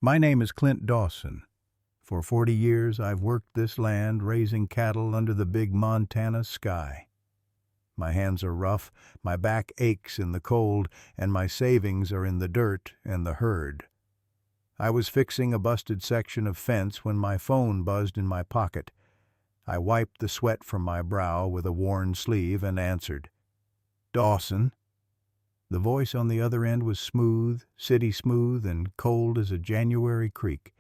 My name is Clint Dawson. For 40 years I've worked this land raising cattle under the big Montana sky. My hands are rough, my back aches in the cold, and my savings are in the dirt and the herd. I was fixing a busted section of fence when my phone buzzed in my pocket. I wiped the sweat from my brow with a worn sleeve and answered. "Dawson." The voice on the other end was smooth, city smooth, and cold as a January creek.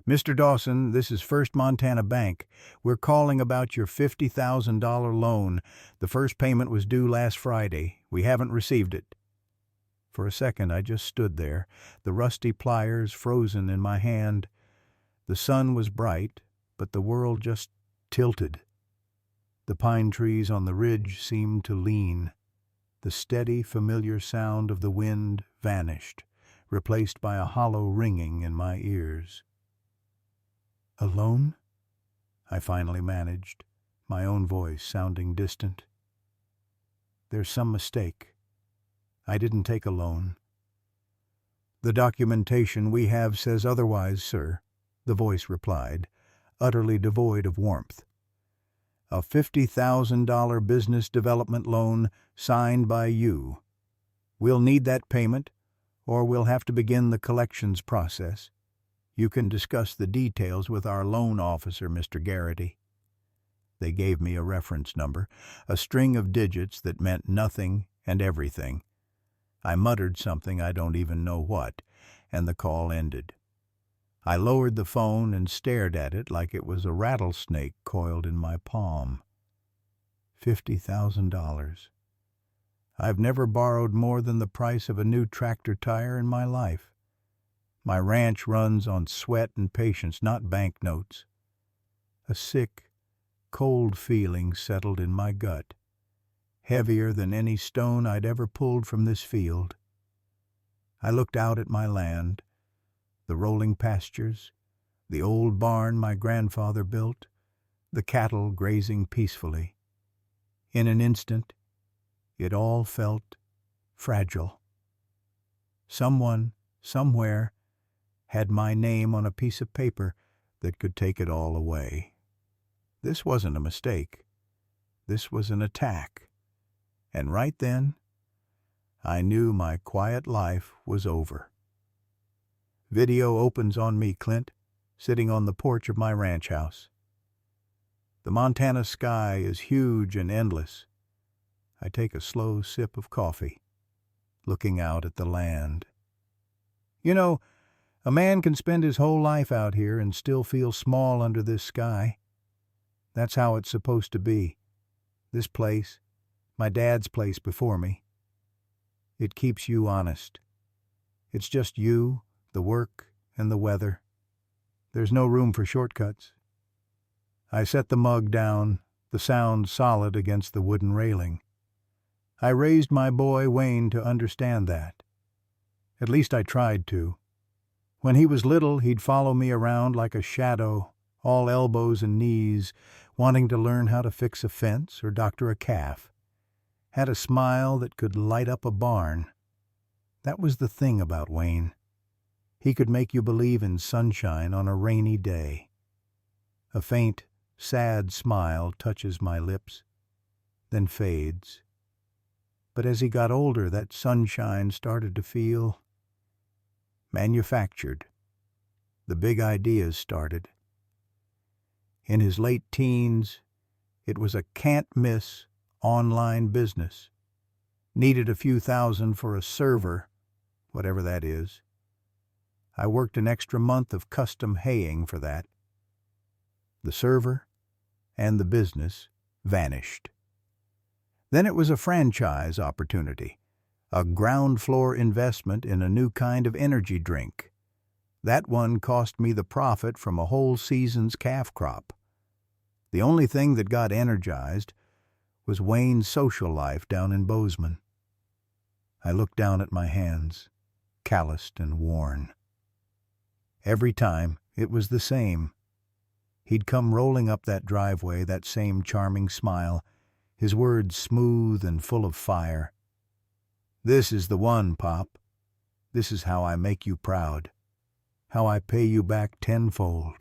"Mr. Dawson, this is First Montana Bank. We're calling about your $50,000 loan. The first payment was due last Friday. We haven't received it." For a second I just stood there, the rusty pliers frozen in my hand. The sun was bright, but the world just tilted. The pine trees on the ridge seemed to lean. The steady, familiar sound of the wind vanished, replaced by a hollow ringing in my ears. "Alone?" I finally managed, my own voice sounding distant. "There's some mistake. I didn't take a loan." "The documentation we have says otherwise, sir," the voice replied, utterly devoid of warmth. "A $50,000 business development loan signed by you. We'll need that payment, or we'll have to begin the collections process. You can discuss the details with our loan officer, Mr. Garrity." They gave me a reference number, a string of digits that meant nothing and everything. I muttered something I don't even know what, and the call ended. I lowered the phone and stared at it like it was a rattlesnake coiled in my palm. $50,000. I've never borrowed more than the price of a new tractor tire in my life. My ranch runs on sweat and patience, not banknotes. A sick, cold feeling settled in my gut, heavier than any stone I'd ever pulled from this field. I looked out at my land, the rolling pastures, the old barn my grandfather built, the cattle grazing peacefully. In an instant, it all felt fragile. Someone, somewhere, had my name on a piece of paper that could take it all away. This wasn't a mistake. This was an attack. And right then, I knew my quiet life was over. Video opens on me, Clint, sitting on the porch of my ranch house. The Montana sky is huge and endless. I take a slow sip of coffee, looking out at the land. You know, a man can spend his whole life out here and still feel small under this sky. That's how it's supposed to be. This place, my dad's place before me. It keeps you honest. It's just you, the work, and the weather. There's no room for shortcuts. I set the mug down, the sound solid against the wooden railing. I raised my boy Wayne to understand that. At least I tried to. When he was little, he'd follow me around like a shadow, all elbows and knees, wanting to learn how to fix a fence or doctor a calf. Had a smile that could light up a barn. That was the thing about Wayne. He could make you believe in sunshine on a rainy day. A faint, sad smile touches my lips, then fades. But as he got older, that sunshine started to feel manufactured. The big ideas started. In his late teens, it was a can't-miss online business. Needed a few thousand for a server, whatever that is. I worked an extra month of custom haying for that. The server and the business vanished. Then it was a franchise opportunity, a ground floor investment in a new kind of energy drink. That one cost me the profit from a whole season's calf crop. The only thing that got energized was Wayne's social life down in Bozeman. I looked down at my hands, calloused and worn. Every time, it was the same. He'd come rolling up that driveway, that same charming smile, his words smooth and full of fire. "This is the one, Pop. This is how I make you proud." how I pay you back tenfold."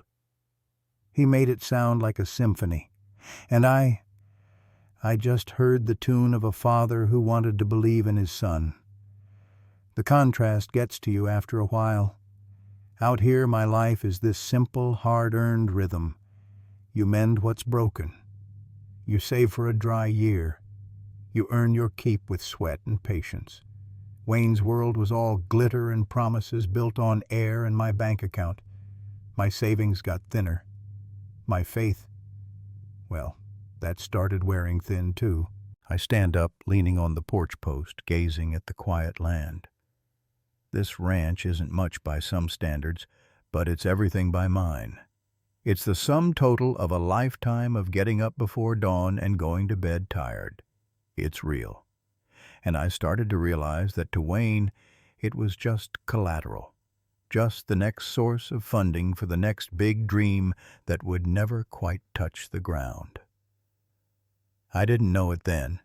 He made it sound like a symphony, and I just heard the tune of a father who wanted to believe in his son. The contrast gets to you after a while. Out here my life is this simple, hard-earned rhythm. You mend what's broken. You save for a dry year. You earn your keep with sweat and patience. Wayne's World was all glitter and promises built on air and my bank account. My savings got thinner. My faith, well, that started wearing thin too. I stand up, leaning on the porch post, gazing at the quiet land. This ranch isn't much by some standards, but it's everything by mine. It's the sum total of a lifetime of getting up before dawn and going to bed tired. It's real. And I started to realize that to Wayne, it was just collateral. Just the next source of funding for the next big dream that would never quite touch the ground. I didn't know it then,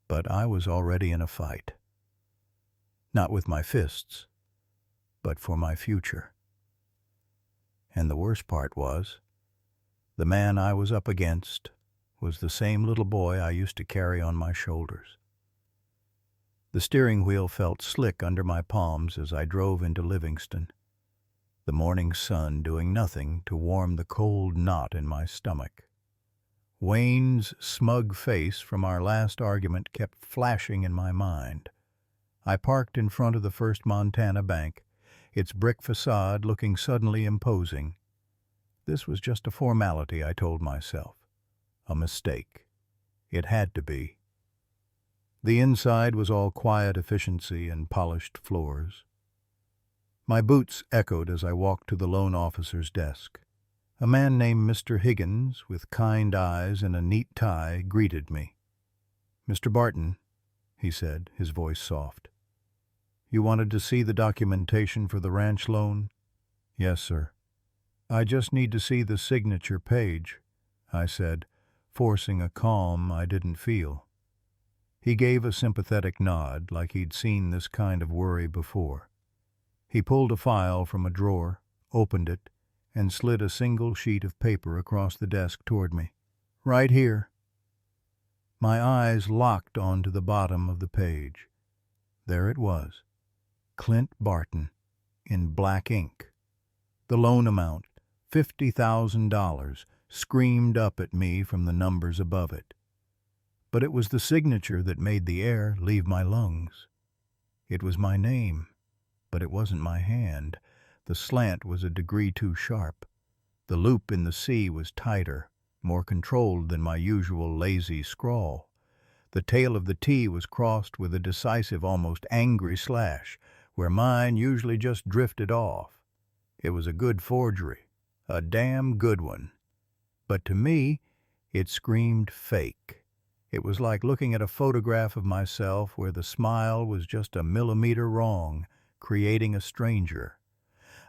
but I was already in a fight. Not with my fists, but for my future. And the worst part was, the man I was up against was the same little boy I used to carry on my shoulders. The steering wheel felt slick under my palms as I drove into Livingston, the morning sun doing nothing to warm the cold knot in my stomach. Wayne's smug face from our last argument kept flashing in my mind. I parked in front of the First Montana Bank, its brick facade looking suddenly imposing. This was just a formality, I told myself. A mistake. It had to be. The inside was all quiet efficiency and polished floors. My boots echoed as I walked to the loan officer's desk. A man named Mr. Higgins, with kind eyes and a neat tie, greeted me. "Mr. Barton," he said, his voice soft. "You wanted to see the documentation for the ranch loan?" "Yes, sir." "I just need to see the signature page," I said, forcing a calm I didn't feel. He gave a sympathetic nod, like he'd seen this kind of worry before. He pulled a file from a drawer, opened it, and slid a single sheet of paper across the desk toward me. "Right here." My eyes locked onto the bottom of the page. There it was. Clint Barton, in black ink. The loan amount, $50,000, screamed up at me from the numbers above it. But it was the signature that made the air leave my lungs. It was my name, but it wasn't my hand. The slant was a degree too sharp. The loop in the C was tighter, more controlled than my usual lazy scrawl. The tail of the T was crossed with a decisive, almost angry slash, where mine usually just drifted off. It was a good forgery, a damn good one. But to me, it screamed fake. It was like looking at a photograph of myself where the smile was just a millimeter wrong, creating a stranger.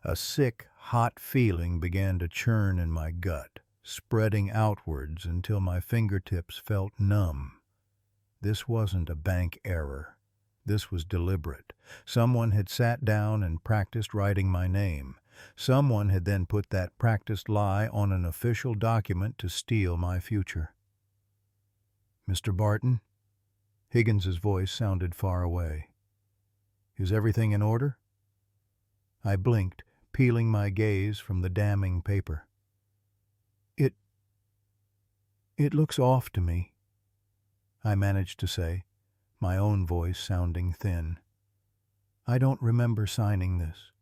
A sick, hot feeling began to churn in my gut, spreading outwards until my fingertips felt numb. This wasn't a bank error. This was deliberate. Someone had sat down and practiced writing my name. Someone had then put that practiced lie on an official document to steal my future. "Mr. Barton?" Higgins's voice sounded far away. "Is everything in order?" I blinked, peeling my gaze from the damning paper. It looks off to me," I managed to say, my own voice sounding thin. "I don't remember signing this."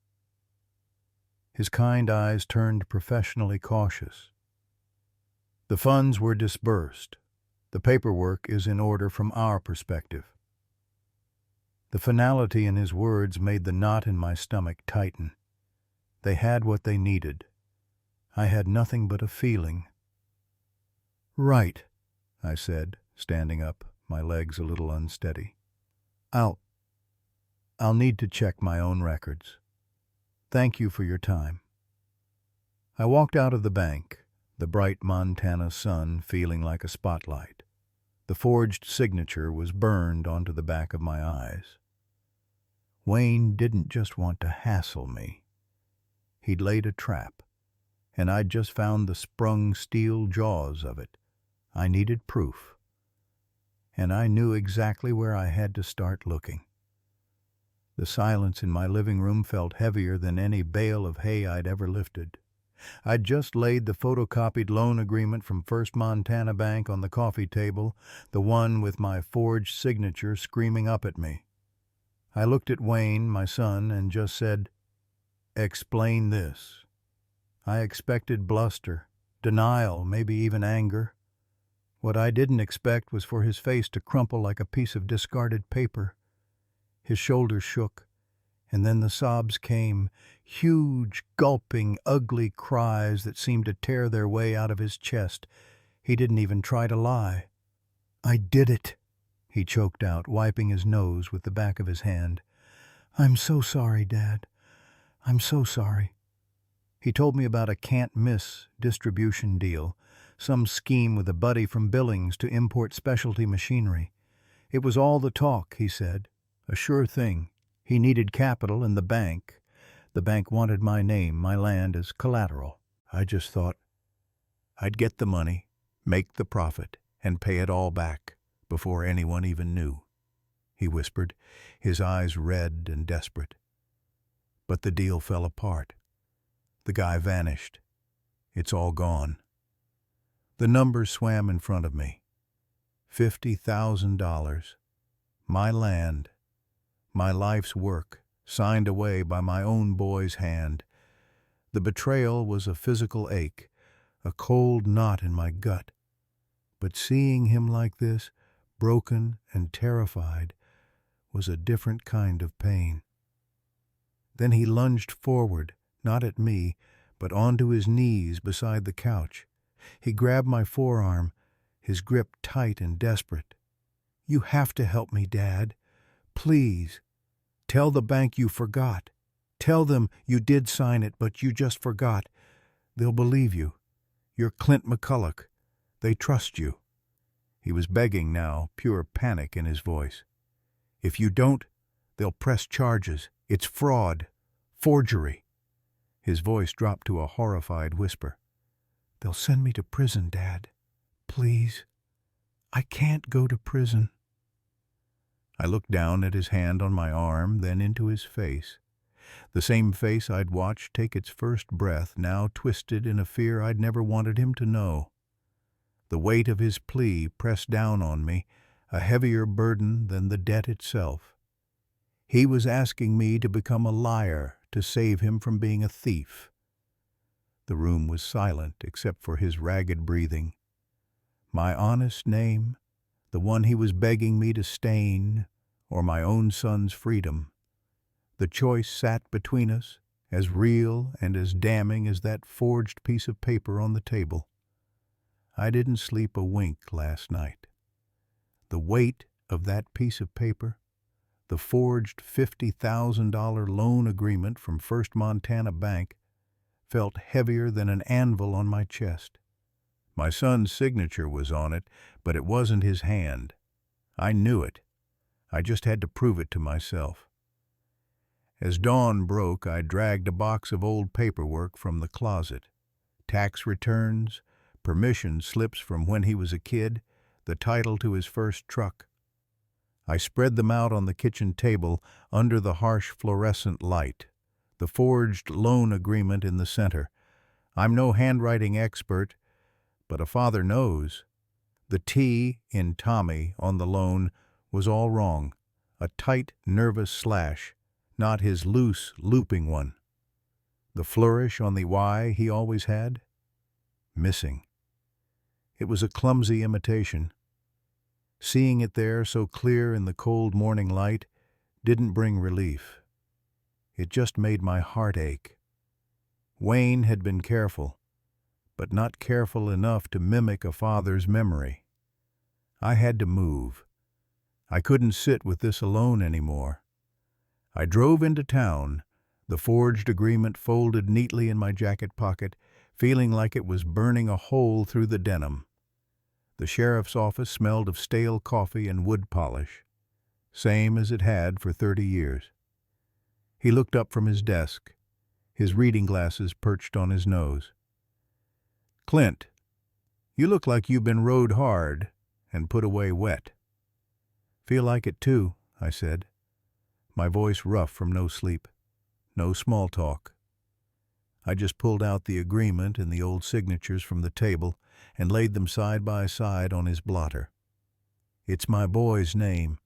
His kind eyes turned professionally cautious. "The funds were disbursed. The paperwork is in order from our perspective." The finality in his words made the knot in my stomach tighten. They had what they needed. I had nothing but a feeling. "Right," I said, standing up, my legs a little unsteady. I'll need to check my own records. Thank you for your time." I walked out of the bank, the bright Montana sun feeling like a spotlight. The forged signature was burned onto the back of my eyes. Wayne didn't just want to hassle me. He'd laid a trap, and I'd just found the sprung steel jaws of it. I needed proof, and I knew exactly where I had to start looking. The silence in my living room felt heavier than any bale of hay I'd ever lifted. I'd just laid the photocopied loan agreement from First Montana Bank on the coffee table, the one with my forged signature screaming up at me. I looked at Wayne, my son, and just said, "Explain this." I expected bluster, denial, maybe even anger. What I didn't expect was for his face to crumple like a piece of discarded paper. His shoulders shook, and then the sobs came, huge, gulping, ugly cries that seemed to tear their way out of his chest. He didn't even try to lie. "I did it," he choked out, wiping his nose with the back of his hand. "I'm so sorry, Dad. I'm so sorry." He told me about a can't-miss distribution deal, some scheme with a buddy from Billings to import specialty machinery. It was all the talk, he said. A sure thing. He needed capital and the bank. The bank wanted my name, my land, as collateral. I just thought I'd get the money, make the profit, and pay it all back before anyone even knew. He whispered, his eyes red and desperate. But the deal fell apart. The guy vanished. It's all gone. The numbers swam in front of me. $50,000. My land. My life's work, signed away by my own boy's hand. The betrayal was a physical ache, a cold knot in my gut. But seeing him like this, broken and terrified, was a different kind of pain. Then he lunged forward, not at me, but onto his knees beside the couch. He grabbed my forearm, his grip tight and desperate. "You have to help me, Dad. Please. Tell the bank you forgot. Tell them you did sign it, but you just forgot. They'll believe you. You're Clint McCulloch. They trust you." He was begging now, pure panic in his voice. "If you don't, they'll press charges. It's fraud. Forgery." His voice dropped to a horrified whisper. "They'll send me to prison, Dad. Please. I can't go to prison." I looked down at his hand on my arm, then into his face. The same face I'd watched take its first breath, now twisted in a fear I'd never wanted him to know. The weight of his plea pressed down on me, a heavier burden than the debt itself. He was asking me to become a liar to save him from being a thief. The room was silent except for his ragged breathing. My honest name, the one he was begging me to stain, or my own son's freedom. The choice sat between us, as real and as damning as that forged piece of paper on the table. I didn't sleep a wink last night. The weight of that piece of paper, the forged $50,000 loan agreement from First Montana Bank, felt heavier than an anvil on my chest. My son's signature was on it, but it wasn't his hand. I knew it. I just had to prove it to myself. As dawn broke, I dragged a box of old paperwork from the closet. Tax returns, permission slips from when he was a kid, the title to his first truck. I spread them out on the kitchen table under the harsh fluorescent light, the forged loan agreement in the center. I'm no handwriting expert, but a father knows. The T in Tommy on the loan was all wrong, a tight, nervous slash, not his loose, looping one. The flourish on the Y he always had? Missing. It was a clumsy imitation. Seeing it there so clear in the cold morning light didn't bring relief. It just made my heart ache. Wayne had been careful, but not careful enough to mimic a father's memory. I had to move. I couldn't sit with this alone anymore. I drove into town, the forged agreement folded neatly in my jacket pocket, feeling like it was burning a hole through the denim. The sheriff's office smelled of stale coffee and wood polish, same as it had for 30 years. He looked up from his desk. his reading glasses perched on his nose. "Clint, you look like you've been rode hard and put away wet." "Feel like it too," I said, my voice rough from no sleep, no small talk. I just pulled out the agreement and the old signatures from the table and laid them side by side on his blotter. "It's my boy's name,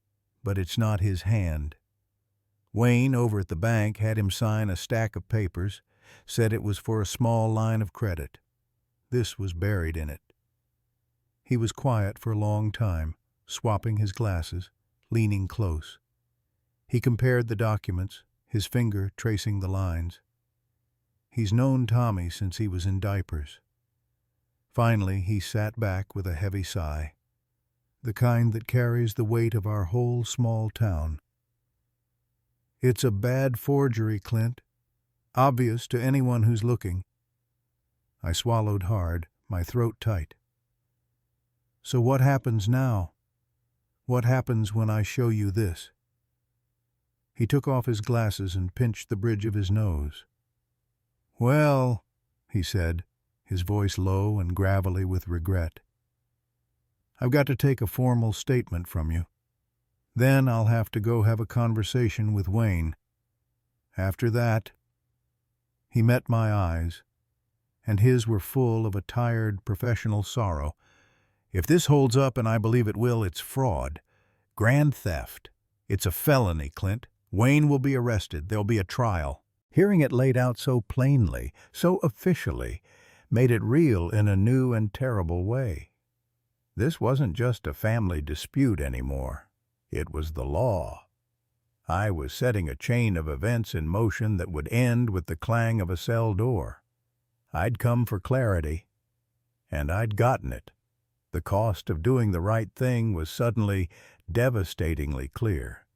but it's not his hand. Wayne, over at the bank, had him sign a stack of papers, said it was for a small line of credit. This was buried in it." He was quiet for a long time, swapping his glasses, leaning close. He compared the documents, his finger tracing the lines. He's known Tommy since he was in diapers. Finally, he sat back with a heavy sigh, the kind that carries the weight of our whole small town. "It's a bad forgery, Clint. Obvious to anyone who's looking." I swallowed hard, my throat tight. "So what happens now? What happens when I show you this?" He took off his glasses and pinched the bridge of his nose. "Well," he said, his voice low and gravelly with regret, "I've got to take a formal statement from you. Then I'll have to go have a conversation with Wayne. After that—" He met my eyes, and his were full of a tired professional sorrow. "If this holds up, and I believe it will, it's fraud. Grand theft. It's a felony, Clint. Wayne will be arrested. There'll be a trial." Hearing it laid out so plainly, so officially, made it real in a new and terrible way. This wasn't just a family dispute anymore. It was the law. I was setting a chain of events in motion that would end with the clang of a cell door. I'd come for clarity, and I'd gotten it. The cost of doing the right thing was suddenly devastatingly clear.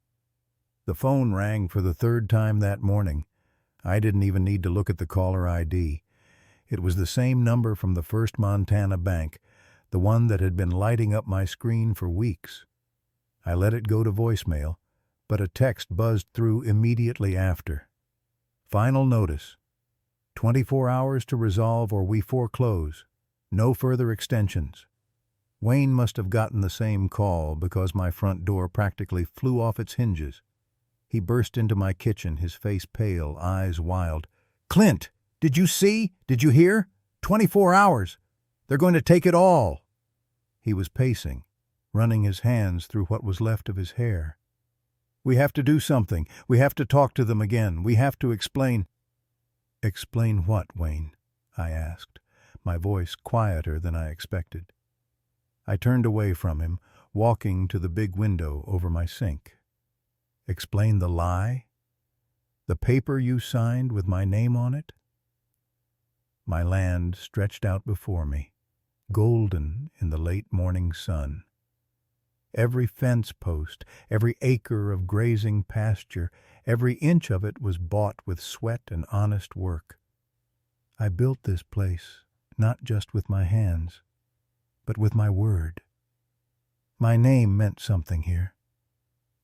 The phone rang for the third time that morning. I didn't even need to look at the caller ID. It was the same number from the First Montana Bank, the one that had been lighting up my screen for weeks. I let it go to voicemail, but a text buzzed through immediately after. "Final notice. 24 hours to resolve or we foreclose. No further extensions." Wayne must have gotten the same call because my front door practically flew off its hinges. He burst into my kitchen, his face pale, eyes wild. "Clint, did you see? Did you hear? 24 hours. They're going to take it all." He was pacing, running his hands through what was left of his hair. "We have to do something. We have to talk to them again. We have to explain." "Explain what, Wayne?" I asked, my voice quieter than I expected. I turned away from him, walking to the big window over my sink. "Explain the lie? The paper you signed with my name on it?" My land stretched out before me, golden in the late morning sun. Every fence post, every acre of grazing pasture, every inch of it was bought with sweat and honest work. I built this place, not just with my hands, but with my word. My name meant something here.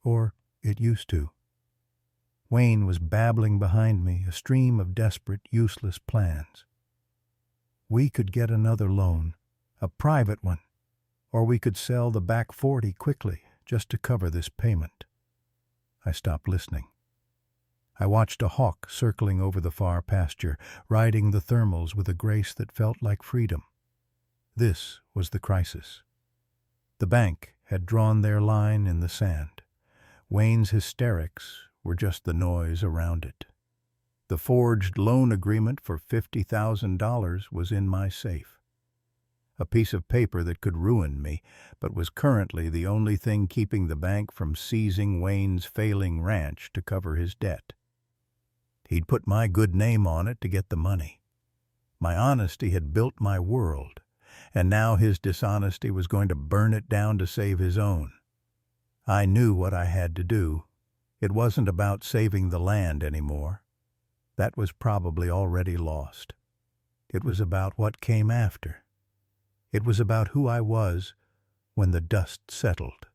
Or it used to. Wayne was babbling behind me, a stream of desperate, useless plans. We could get another loan, a private one, or we could sell the back 40 quickly just to cover this payment. I stopped listening. I watched a hawk circling over the far pasture, riding the thermals with a grace that felt like freedom. This was the crisis. The bank had drawn their line in the sand. Wayne's hysterics were just the noise around it. The forged loan agreement for $50,000 was in my safe. A piece of paper that could ruin me, but was currently the only thing keeping the bank from seizing Wayne's failing ranch to cover his debt. He'd put my good name on it to get the money. My honesty had built my world, and now his dishonesty was going to burn it down to save his own. I knew what I had to do. It wasn't about saving the land anymore. That was probably already lost. It was about what came after. It was about who I was when the dust settled.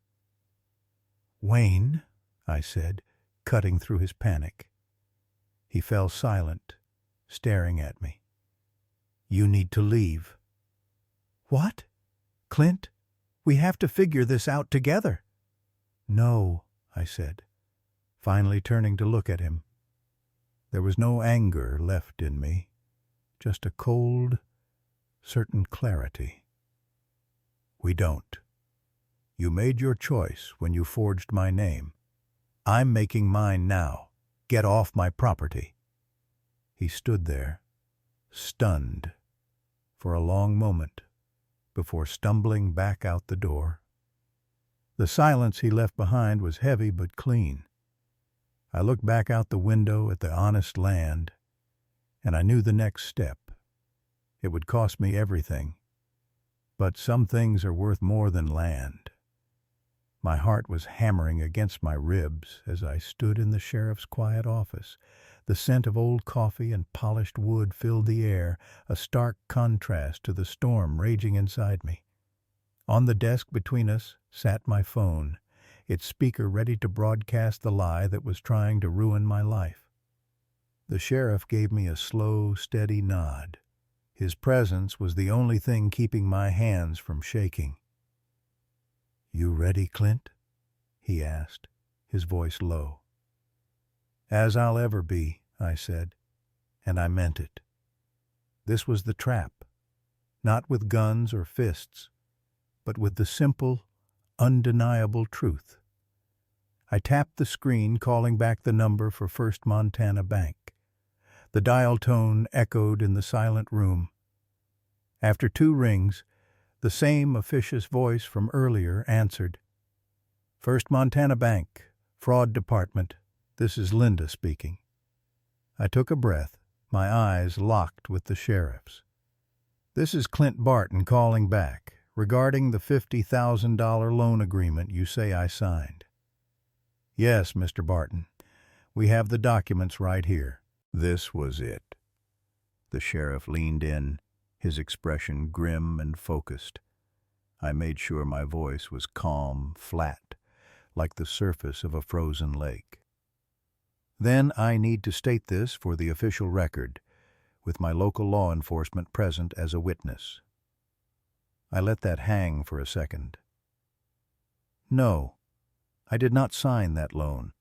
"Wayne," I said, cutting through his panic. He fell silent, staring at me. "You need to leave." "What? Clint, we have to figure this out together." "No," I said, finally turning to look at him. There was no anger left in me, just a cold, certain clarity. "We don't. You made your choice when you forged my name. I'm making mine now. Get off my property." He stood there, stunned, for a long moment, before stumbling back out the door. The silence he left behind was heavy but clean. I looked back out the window at the honest land, and I knew the next step. It would cost me everything, but some things are worth more than land. My heart was hammering against my ribs as I stood in the sheriff's quiet office. The scent of old coffee and polished wood filled the air, a stark contrast to the storm raging inside me. On the desk between us sat my phone, its speaker ready to broadcast the lie that was trying to ruin my life. The sheriff gave me a slow, steady nod. His presence was the only thing keeping my hands from shaking. "You ready, Clint?" he asked, his voice low. "As I'll ever be," I said, and I meant it. This was the trap, not with guns or fists, but with the simple, undeniable truth. I tapped the screen, calling back the number for First Montana Bank. The dial tone echoed in the silent room. After 2 rings, the same officious voice from earlier answered. "First Montana Bank, Fraud Department. This is Linda speaking." I took a breath, my eyes locked with the sheriff's. "This is Clint Barton calling back, regarding the $50,000 loan agreement you say I signed." "Yes, Mr. Barton. We have the documents right here." This was it. The sheriff leaned in, his expression grim and focused. I made sure my voice was calm, flat, like the surface of a frozen lake. "Then I need to state this for the official record, with my local law enforcement present as a witness." I let that hang for a second. "No, I did not sign that loan.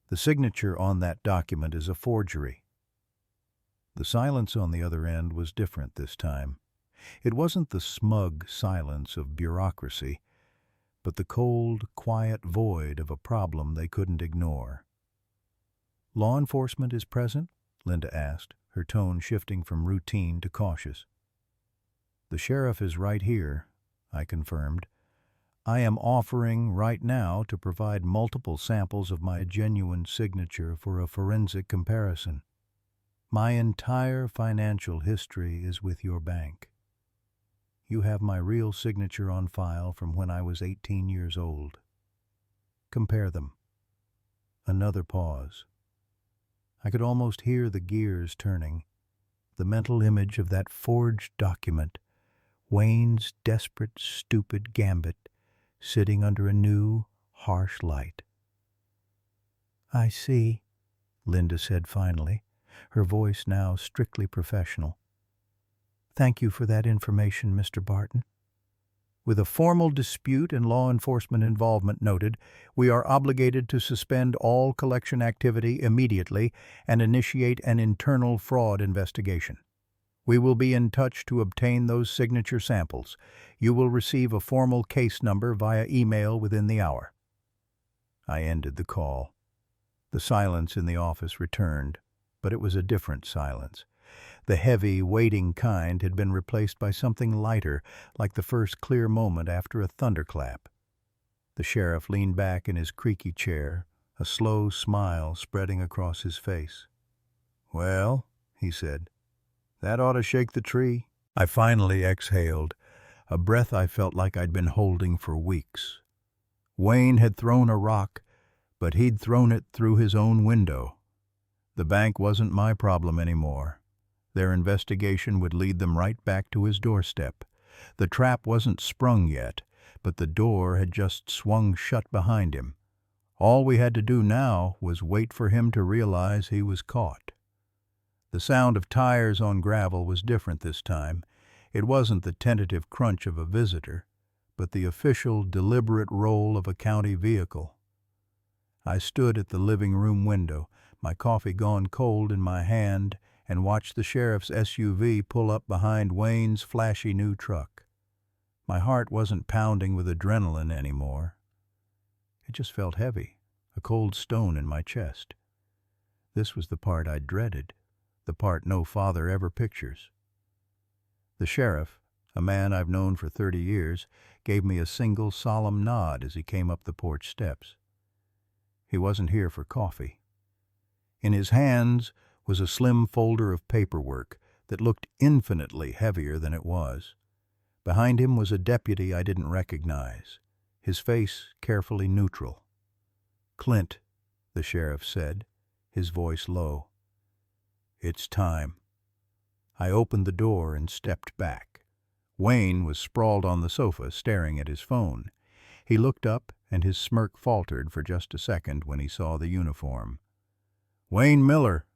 The signature on that document is a forgery." The silence on the other end was different this time. It wasn't the smug silence of bureaucracy, but the cold, quiet void of a problem they couldn't ignore. "Law enforcement is present?" Linda asked, her tone shifting from routine to cautious. "The sheriff is right here," I confirmed. "I am offering right now to provide multiple samples of my genuine signature for a forensic comparison. My entire financial history is with your bank. You have my real signature on file from when I was 18 years old. Compare them." Another pause. I could almost hear the gears turning, the mental image of that forged document, Wayne's desperate, stupid gambit, sitting under a new, harsh light. "I see," Linda said finally, her voice now strictly professional. "Thank you for that information, Mr. Barton. With a formal dispute and law enforcement involvement noted, we are obligated to suspend all collection activity immediately and initiate an internal fraud investigation. We will be in touch to obtain those signature samples. You will receive a formal case number via email within the hour." I ended the call. The silence in the office returned, but it was a different silence. The heavy, waiting kind had been replaced by something lighter, like the first clear moment after a thunderclap. The sheriff leaned back in his creaky chair, a slow smile spreading across his face. "Well," he said, "that ought to shake the tree." I finally exhaled, a breath I felt like I'd been holding for weeks. Wayne had thrown a rock, but he'd thrown it through his own window. The bank wasn't my problem anymore. Their investigation would lead them right back to his doorstep. The trap wasn't sprung yet, but the door had just swung shut behind him. All we had to do now was wait for him to realize he was caught. The sound of tires on gravel was different this time. It wasn't the tentative crunch of a visitor, but the official, deliberate roll of a county vehicle. I stood at the living room window, my coffee gone cold in my hand, and watched the sheriff's SUV pull up behind Wayne's flashy new truck. My heart wasn't pounding with adrenaline anymore. It just felt heavy, a cold stone in my chest. This was the part I dreaded, the part no father ever pictures. The sheriff, a man I've known for 30 years, gave me a single solemn nod as he came up the porch steps. He wasn't here for coffee. In his hands was a slim folder of paperwork that looked infinitely heavier than it was. Behind him was a deputy I didn't recognize, his face carefully neutral. "Clint," the sheriff said, his voice low. "It's time." I opened the door and stepped back. Wayne was sprawled on the sofa, staring at his phone. He looked up, and his smirk faltered for just a second when he saw the uniform. "Wayne Miller,"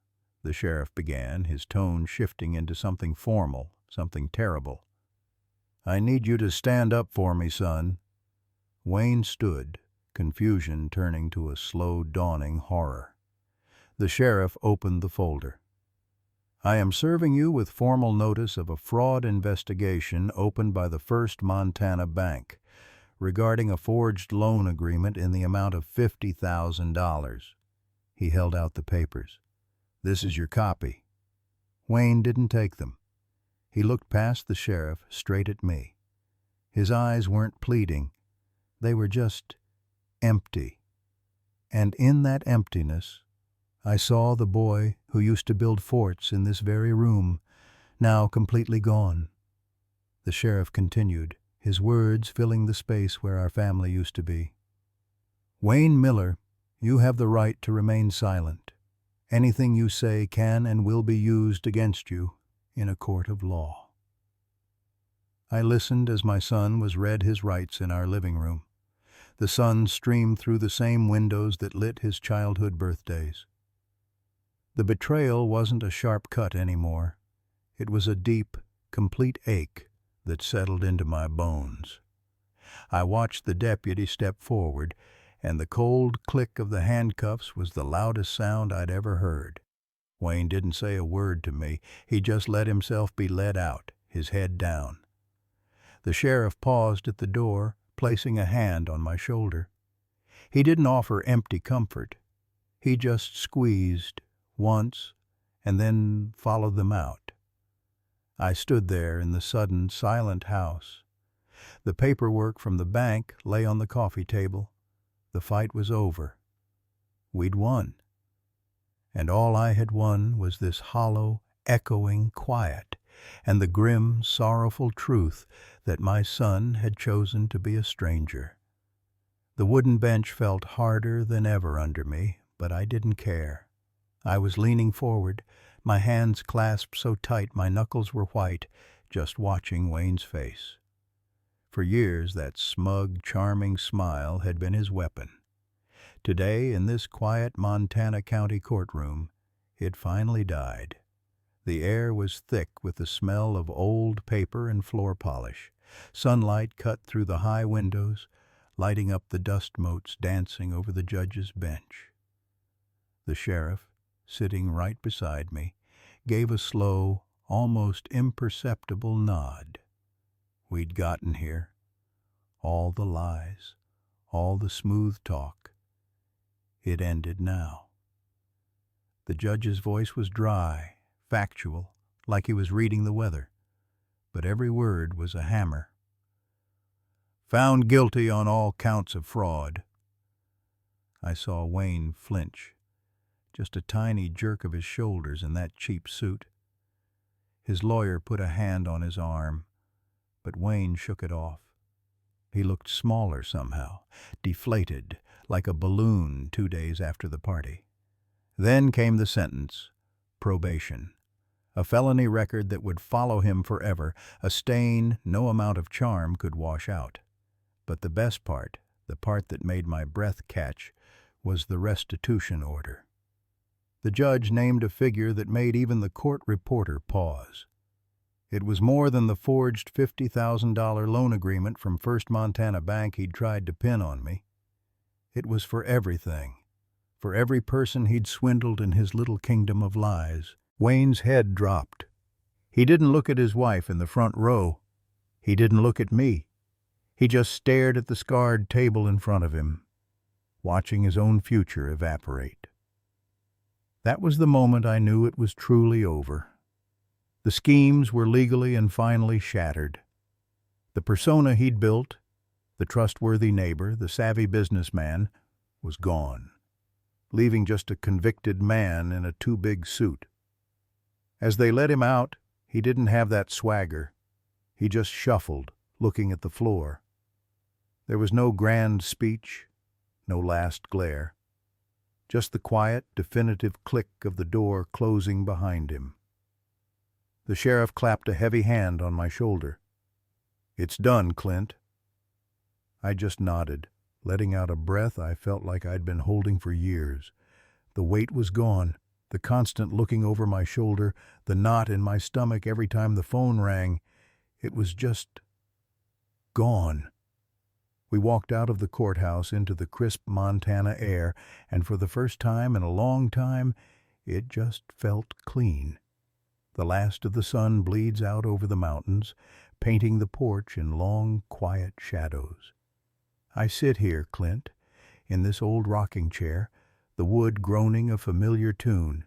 the sheriff began, his tone shifting into something formal, something terrible. "I need you to stand up for me, son." Wayne stood, confusion turning to a slow dawning horror. The sheriff opened the folder. "I am serving you with formal notice of a fraud investigation opened by the First Montana Bank regarding a forged loan agreement in the amount of $50,000. He held out the papers. "This is your copy." Wayne didn't take them. He looked past the sheriff, straight at me. His eyes weren't pleading. They were just empty. And in that emptiness, I saw the boy who used to build forts in this very room, now completely gone. The sheriff continued, his words filling the space where our family used to be. "Wayne Miller, you have the right to remain silent. Anything you say can and will be used against you in a court of law." I listened as my son was read his rights in our living room. The sun streamed through the same windows that lit his childhood birthdays. The betrayal wasn't a sharp cut anymore. It was a deep, complete ache that settled into my bones. I watched the deputy step forward, and the cold click of the handcuffs was the loudest sound I'd ever heard. Wayne didn't say a word to me. He just let himself be led out, his head down. The sheriff paused at the door, placing a hand on my shoulder. He didn't offer empty comfort. He just squeezed once and then followed them out. I stood there in the sudden, silent house. The paperwork from the bank lay on the coffee table. The fight was over. We'd won. And all I had won was this hollow, echoing quiet and the grim, sorrowful truth that my son had chosen to be a stranger. The wooden bench felt harder than ever under me, but I didn't care. I was leaning forward, my hands clasped so tight my knuckles were white, just watching Wayne's face. For years that smug, charming smile had been his weapon. Today, in this quiet Montana County courtroom, it finally died. The air was thick with the smell of old paper and floor polish. Sunlight cut through the high windows, lighting up the dust motes dancing over the judge's bench. The sheriff, sitting right beside me, gave a slow, almost imperceptible nod. We'd gotten here. All the lies, all the smooth talk. It ended now. The judge's voice was dry, factual, like he was reading the weather, but every word was a hammer. "Found guilty on all counts of fraud." I saw Wayne flinch, just a tiny jerk of his shoulders in that cheap suit. His lawyer put a hand on his arm, but Wayne shook it off. He looked smaller somehow, deflated, like a balloon 2 days after the party. Then came the sentence, probation, a felony record that would follow him forever, a stain no amount of charm could wash out. But the best part, the part that made my breath catch, was the restitution order. The judge named a figure that made even the court reporter pause. It was more than the forged $50,000 loan agreement from First Montana Bank he'd tried to pin on me. It was for everything, for every person he'd swindled in his little kingdom of lies. Wayne's head dropped. He didn't look at his wife in the front row. He didn't look at me. He just stared at the scarred table in front of him, watching his own future evaporate. That was the moment I knew it was truly over. The schemes were legally and finally shattered. The persona he'd built, the trustworthy neighbor, the savvy businessman, was gone, leaving just a convicted man in a too-big suit. As they let him out, he didn't have that swagger. He just shuffled, looking at the floor. There was no grand speech, no last glare. Just the quiet, definitive click of the door closing behind him. The sheriff clapped a heavy hand on my shoulder. "It's done, Clint." I just nodded, letting out a breath I felt like I'd been holding for years. The weight was gone, the constant looking over my shoulder, the knot in my stomach every time the phone rang. It was just gone. We walked out of the courthouse into the crisp Montana air, and for the first time in a long time, it just felt clean. The last of the sun bleeds out over the mountains, painting the porch in long, quiet shadows. I sit here, Clint, in this old rocking chair, the wood groaning a familiar tune.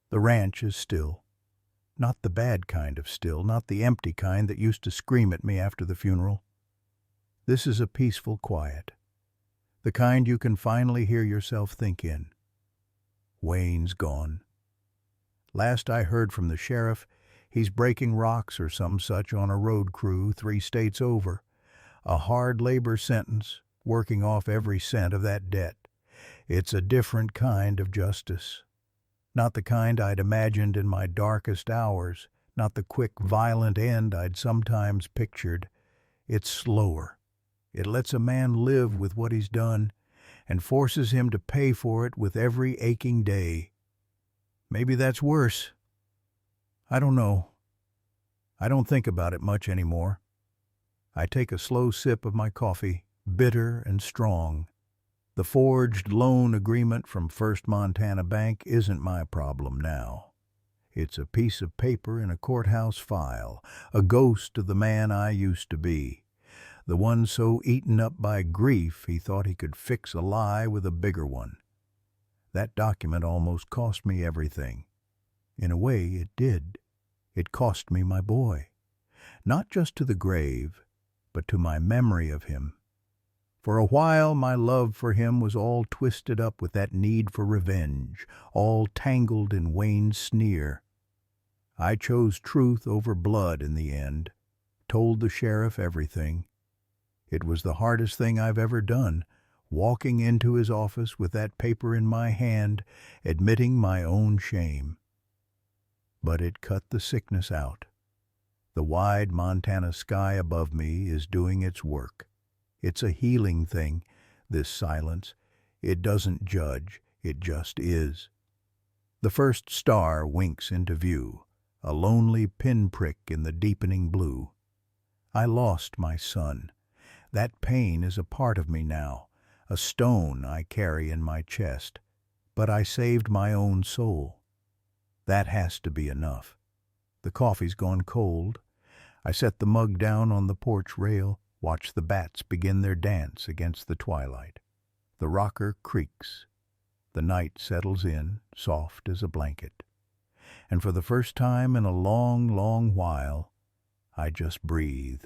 The ranch is still. Not the bad kind of still, not the empty kind that used to scream at me after the funeral. This is a peaceful quiet, the kind you can finally hear yourself think in. Wayne's gone. Last I heard from the sheriff, he's breaking rocks or some such on a road crew 3 states over. A hard labor sentence, working off every cent of that debt. It's a different kind of justice. Not the kind I'd imagined in my darkest hours, not the quick, violent end I'd sometimes pictured. It's slower. It lets a man live with what he's done and forces him to pay for it with every aching day. Maybe that's worse. I don't know. I don't think about it much anymore. I take a slow sip of my coffee, bitter and strong. The forged loan agreement from First Montana Bank isn't my problem now. It's a piece of paper in a courthouse file, a ghost of the man I used to be. The one so eaten up by grief he thought he could fix a lie with a bigger one. That document almost cost me everything. In a way, it did. It cost me my boy. Not just to the grave, but to my memory of him. For a while, my love for him was all twisted up with that need for revenge, all tangled in Wayne's sneer. I chose truth over blood in the end, told the sheriff everything. It was the hardest thing I've ever done, walking into his office with that paper in my hand, admitting my own shame. But it cut the sickness out. The wide Montana sky above me is doing its work. It's a healing thing, this silence. It doesn't judge, it just is. The first star winks into view, a lonely pinprick in the deepening blue. I lost my son. That pain is a part of me now, a stone I carry in my chest. But I saved my own soul. That has to be enough. The coffee's gone cold. I set the mug down on the porch rail, watch the bats begin their dance against the twilight. The rocker creaks. The night settles in, soft as a blanket. And for the first time in a long, long while, I just breathe.